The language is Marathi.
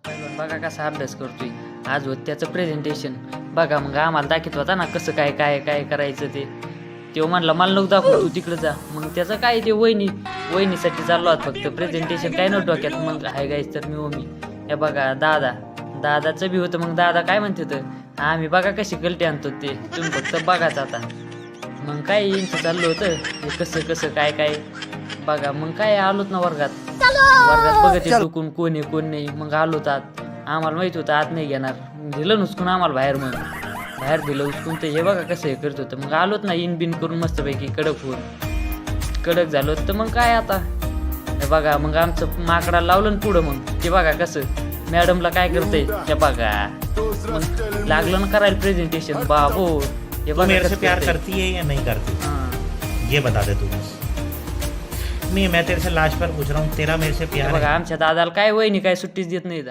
पहिलं बघा कसा अभ्यास करतोय. आज होत त्याचं प्रेझेंटेशन. बघा मग आम्हाला दाखवत होता ना कसं काय काय काय करायचं ते. तो म्हणला मला नको दाखव तू तिकडे जा. मग त्याचं काय ते वहिनीसाठी चाललो आहोत फक्त प्रेझेंटेशन काय नव्हतं डोक्यात. मग हाय गाईस तर मी हे बघा दादाचं बी होतं. मग दादा काय म्हणत होतं आम्ही बघा कशी गलटी आणतो ते तुम्ही फक्त बघाच आता. मग काय यांचं चाललं होतं हे कसं काय काय बघा. मग काय आलोत ना वर्गात बघत चुकून कोण आहे कोण नाही. मग आलोत आत. आम्हाला माहित होतं आत नाही घेणार. दिलं नुसकून आम्हाला बाहेर दिलं उचकून. ते हे बघा कसं हे करत होतं. मग आलोत ना इन बिन करून मस्तपैकी कडक झालो. तर मग काय आता हे बघा मग आमचं माकडा लावलं ना पुढं. मग ते बघा कसं मॅडमला काय करतंय हे बघा. मग लागलं ना करायला प्रेझेंटेशन. बाबो हे बघा मेरे से प्यार करती है या नहीं करती ये बता दे तू. नहीं मैं तेरे से लास्ट पर पूछ रहा हूँ तेरा मेरे से प्यार बघा आमच्या दादाला काय वहिनी काय सुट्टीच देत नाही.